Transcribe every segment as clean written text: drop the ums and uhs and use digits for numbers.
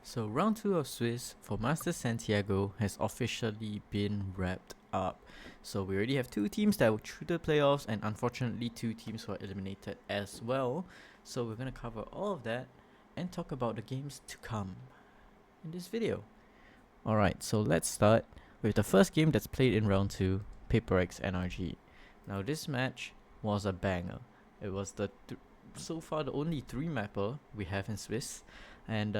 So round 2 of Swiss for Master Santiago has officially been wrapped up. So we already have 2 teams that were through the playoffs, and unfortunately 2 teams were eliminated as well. So we're going to cover all of that and talk about the games to come in this video. Alright, so let's start with the first game that's played in round 2, PRX NRG. Now this match was a banger. It was so far the only 3 mapper we have in Swiss, and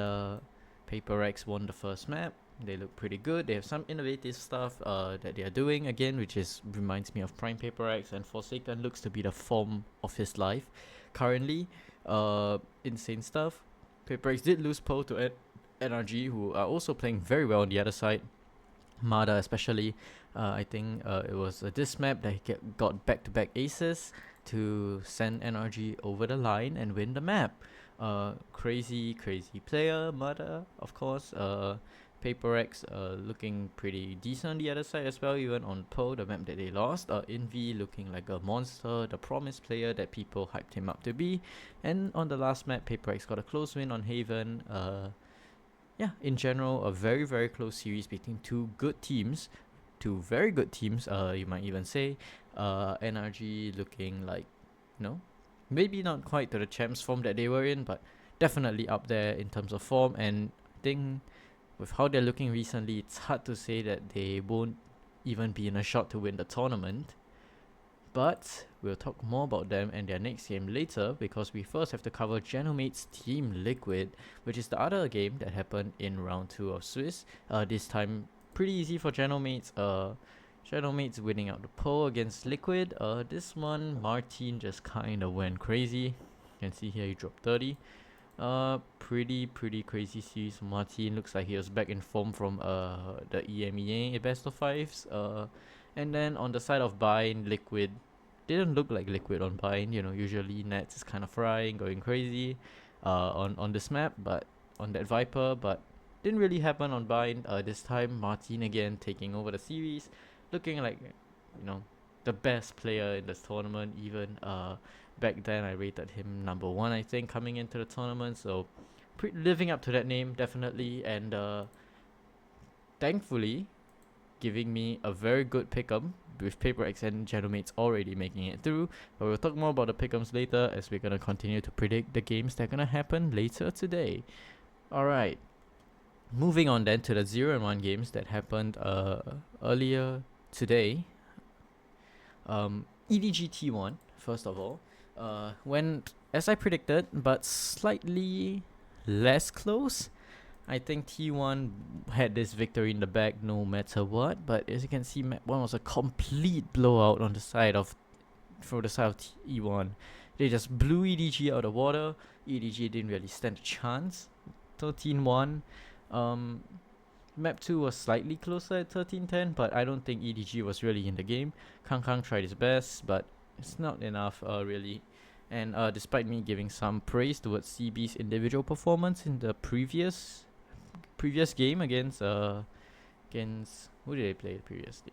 PRX won the first map. They look pretty good. They have some innovative stuff that they are doing again, which reminds me of Prime PRX, and Forsaken looks to be the form of his life currently. Insane stuff. PRX did lose Poe to NRG, who are also playing very well on the other side. Mada especially, I think it was this map that he got back-to-back aces to send NRG over the line and win the map. Crazy player, Mada, of course. PRX looking pretty decent on the other side as well, even on Poe, the map that they lost. Invi looking like a monster, the promised player that people hyped him up to be. And on the last map, PRX got a close win on Haven. Yeah, in general, a very close series between two very good teams, you might even say. NRG looking like, maybe not quite to the champs form that they were in, but definitely up there in terms of form. And I think with how they're looking recently, it's hard to say that they won't even be in a shot to win the tournament. But we'll talk more about them and their next game later, because we first have to cover Genomate's Team Liquid, which is the other game that happened in round 2 of Swiss. This time pretty easy for Genomates. Genomates winning out the poll against Liquid. This one, Martin just kinda went crazy. You can see here he dropped 30. Pretty crazy series. Martin looks like he was back in form from the EMEA best of 5s. And then on the side of Bind, Liquid didn't look like Liquid on Bind. Usually Nets is kind of frying, going crazy on this map, but on that Viper, but didn't really happen on Bind. This time Martin again taking over the series, looking like the best player in this tournament. Even back then I rated him number 1, I think, coming into the tournament. So living up to that name, definitely. And thankfully giving me a very good pick'em with PRX and Genomates already making it through. But we'll talk more about the pick'ems later, as we're gonna continue to predict the games that are gonna happen later today. Alright, moving on then to the 0-1 games that happened earlier today. EDG T1, first of all, went as I predicted, but slightly less close. I think T1 had this victory in the bag no matter what, but as you can see, map 1 was a complete blowout for the side of T1. They just blew EDG out of the water. EDG didn't really stand a chance. 13-1. Map 2 was slightly closer at 13-10, but I don't think EDG was really in the game. Kang tried his best, but it's not enough really. And despite me giving some praise towards CB's individual performance in the previous game against who did they play previously?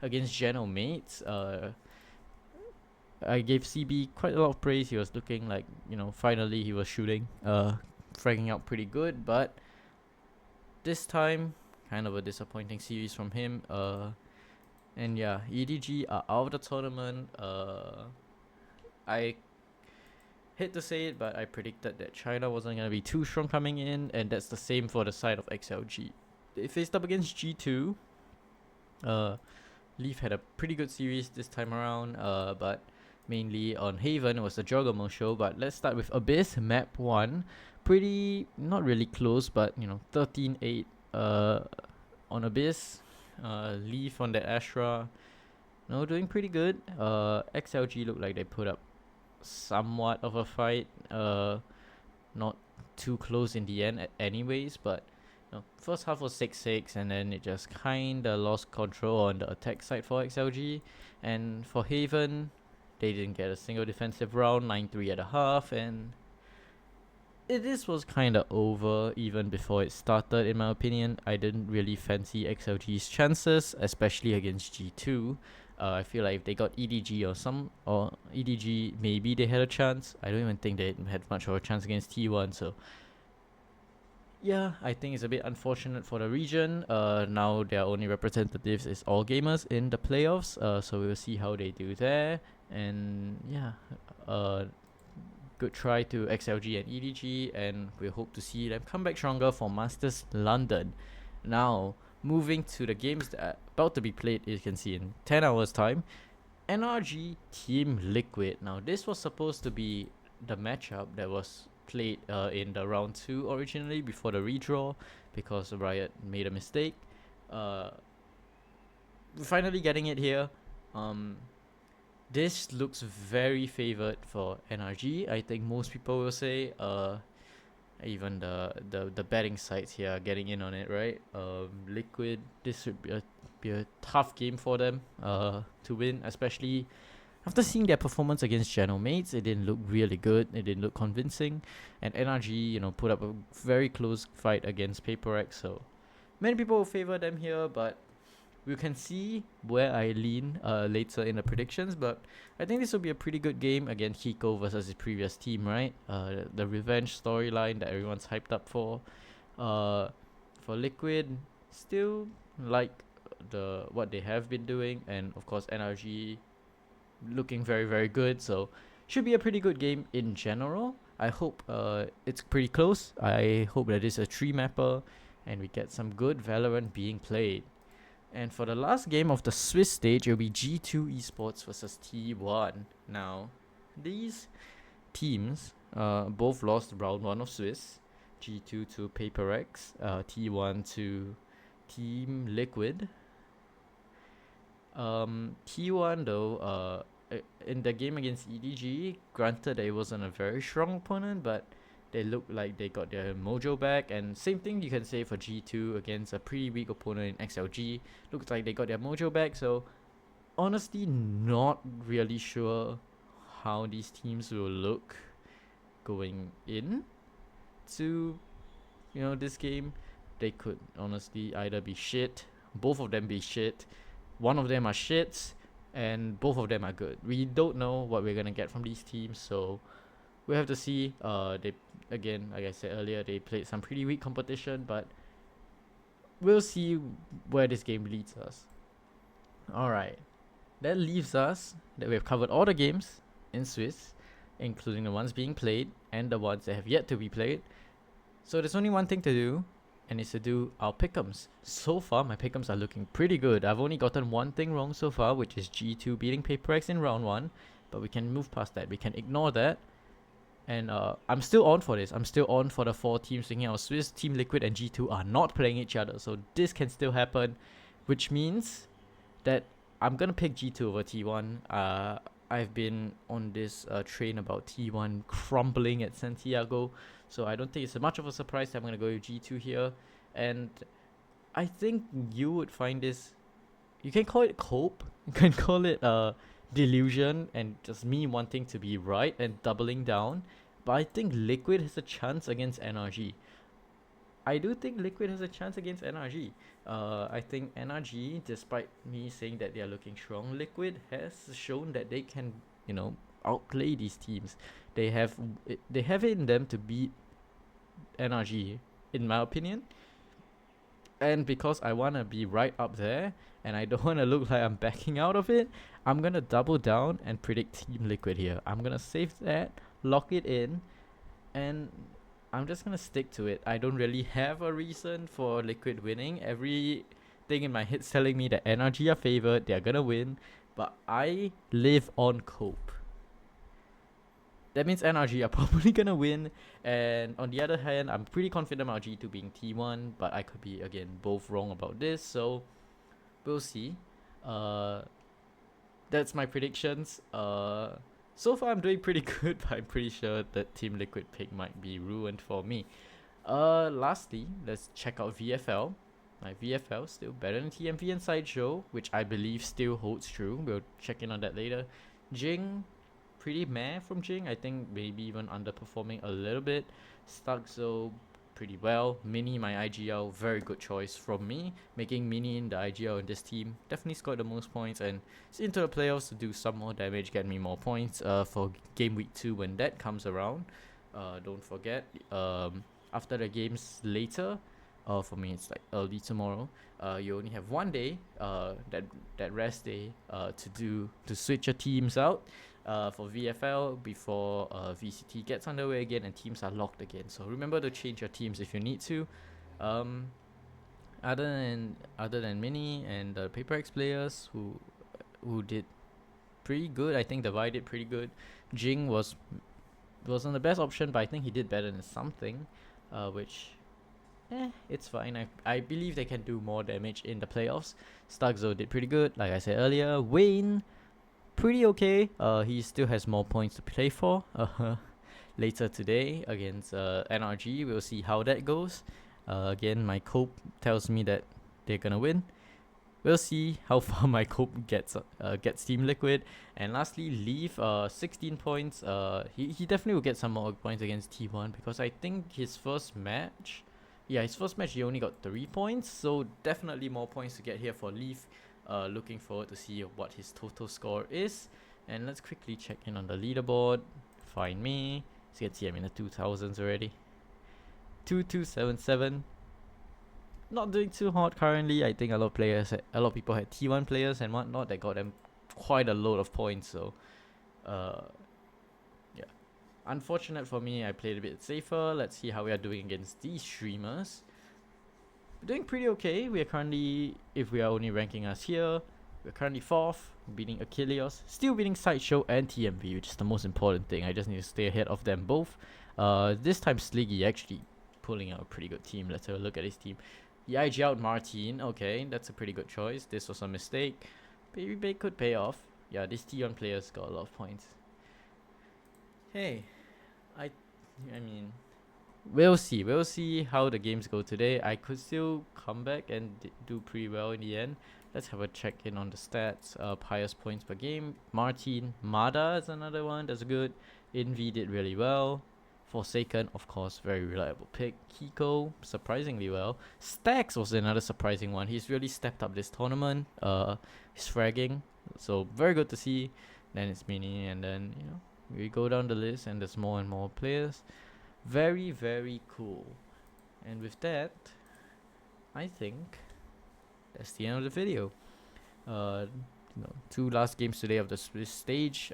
Against Genomates. I gave CB quite a lot of praise. He was looking like, finally he was shooting, fragging out pretty good, but this time kind of a disappointing series from him. And yeah, EDG are out of the tournament. I hate to say it, but I predicted that China wasn't going to be too strong coming in, and that's the same for the side of XLG. They faced up against G2. Leaf had a pretty good series this time around, but mainly on Haven, it was the Jogamo show. But let's start with Abyss, map 1. Pretty, not really close, but 13-8 on Abyss. Leaf on the Astra, doing pretty good. XLG looked like they put up somewhat of a fight, not too close in the end anyways, but first half was 6-6, and then it just kinda lost control on the attack side for XLG. And for Haven, they didn't get a single defensive round, 9-3 at a half, and this was kinda over even before it started. In my opinion, I didn't really fancy XLG's chances, especially against G2. I feel like if they got EDG or EDG, maybe they had a chance. I don't even think they had much of a chance against T1. So Yeah, I think it's a bit unfortunate for the region. Now their only representatives is all gamers in the playoffs. So we'll see how they do there. And yeah, uh, good try to XLG and EDG, and we hope to see them come back stronger for Masters London. Now, moving to the games that are about to be played, you can see in 10 hours time. NRG Team Liquid. Now, this was supposed to be the matchup that was played in the round 2 originally before the redraw because Riot made a mistake. We're finally getting it here. This looks very favored for NRG. I think most people will say. Even the betting sites here are getting in on it, right? Liquid. This should be a tough game for them. To win, especially after seeing their performance against General Mates. It didn't look really good. It didn't look convincing, and NRG, put up a very close fight against PRX. So many people will favor them here, but we can see where I lean later in the predictions, but I think this will be a pretty good game against Hiko versus his previous team, right? The revenge storyline that everyone's hyped up for. For Liquid, still like what they have been doing, and of course NRG looking very very good. So should be a pretty good game in general. I hope it's pretty close. I hope that it's a 3-mapper, and we get some good Valorant being played. And for the last game of the Swiss stage, it'll be G2 Esports versus T1. Now, these teams both lost round 1 of Swiss. G2 to PaperX, T1 to Team Liquid. T1 though, in the game against EDG, granted that it wasn't a very strong opponent, but they look like they got their mojo back. And same thing you can say for G2 against a pretty weak opponent in XLG. Looks like they got their mojo back. So honestly, not really sure how these teams will look going in to this game. They could honestly either be shit, both of them be shit, one of them are shits, and both of them are good. We don't know what we're gonna get from these teams, so we have to see. They, again, like I said earlier, they played some pretty weak competition, but we'll see where this game leads us. Alright, that leaves us that we've covered all the games in Swiss, including the ones being played and the ones that have yet to be played. So there's only one thing to do, and it's to do our pick'ems. So far, my pick'ems are looking pretty good. I've only gotten one thing wrong so far, which is G2 beating PaperX in round 1, but we can move past that. We can ignore that. And I'm still on for this. I'm still on for the 4 teams thinking out. Swiss, Team Liquid, and G2 are not playing each other. So this can still happen, which means that I'm going to pick G2 over T1. I've been on this train about T1 crumbling at Santiago. So I don't think it's much of a surprise that I'm going to go with G2 here. And I think you would find this... You can call it cope. You can call it... delusion and just me wanting to be right and doubling down, but I think Liquid has a chance against NRG. I do think Liquid has a chance against NRG. I think NRG, despite me saying that they are looking strong, Liquid has shown that they can, outplay these teams. They have it in them to beat NRG, in my opinion. And because I want to be right up there, and I don't want to look like I'm backing out of it, I'm going to double down and predict Team Liquid here. I'm going to save that, lock it in, and I'm just going to stick to it. I don't really have a reason for Liquid winning. Everything in my head's telling me that NRG are favored, they're going to win, but I live on cope. That means NRG are probably going to win, and on the other hand, I'm pretty confident about G2 being T1, but I could be, again, both wrong about this, so we'll see. That's my predictions. So far I'm doing pretty good, but I'm pretty sure that Team Liquid pick might be ruined for me. Lastly, let's check out VFL. My VFL still better than TMV and Sideshow, which I believe still holds true. We'll check in on that later. Jing, pretty meh from Jing. I think maybe even underperforming a little bit. Stuxo, pretty well. Mini, my IGL, very good choice from me. Making Mini in the IGL in this team. Definitely scored the most points, and it's into the playoffs to do some more damage, get me more points for game week 2 when that comes around. Don't forget. after the games later, for me it's like early tomorrow. You only have 1 day, that rest day, to switch your teams out, for VFL before VCT gets underway again and teams are locked again. So remember to change your teams if you need to. Um, other than Mini and the PRX players who did pretty good, I think the Vi did pretty good. Jing wasn't the best option, but I think he did better than something, which it's fine. I believe they can do more damage in the playoffs. Starkzo did pretty good, like I said earlier. Wayne, pretty okay. He still has more points to play for. Later today against NRG, we'll see how that goes. Again, my cope tells me that they're gonna win. We'll see how far my cope gets Team Liquid. And lastly, Leaf, 16 points. He definitely will get some more points against T1 because I think his first match he only got 3 points. So definitely more points to get here for Leaf. Looking forward to see what his total score is. And let's quickly check in on the leaderboard. Find me. So you can see I'm in the 2000s already. 2277. Not doing too hot currently. I think a lot of people had T1 players and whatnot that got them quite a load of points. So, yeah. Unfortunate for me, I played a bit safer. Let's see how we are doing against these streamers. We're doing pretty okay. We are currently, if we are only ranking us here, we're currently 4th, beating Achilles, still beating Sideshow and TMV, which is the most important thing. I just need to stay ahead of them both. This time Sliggy actually pulling out a pretty good team. Let's have a look at his team. He IG out Martin. Okay, that's a pretty good choice. This was a mistake. Baby Bake could pay off. Yeah, this T1 player's got a lot of points. Hey, I mean, we'll see. We'll see how the games go today. I could still come back and do pretty well in the end. Let's have a check in on the stats. Highest points per game. Martin. Mada is another one that's good. Envy did really well. Forsaken, of course, very reliable pick. Kiko, surprisingly well. Stacks was another surprising one. He's really stepped up this tournament. He's fragging, so very good to see. Then it's Mini, and then we go down the list, and there's more and more players. Very, very cool. And with that, I think that's the end of the video. 2 last games today of this stage.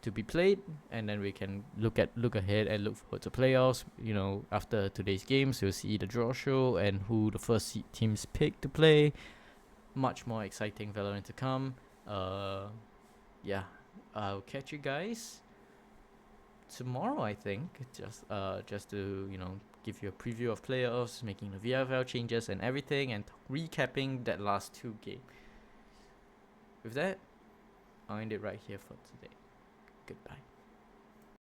To be played, and then we can look ahead and look forward to playoffs. After today's games, we'll see the draw show and who the first teams pick to play. Much more exciting Valorant to come. Yeah, I'll catch you guys tomorrow, I think. Just to give you a preview of playoffs, making the VFL changes and everything, and recapping that last 2 games. With that, I'll end it right here for today. Goodbye.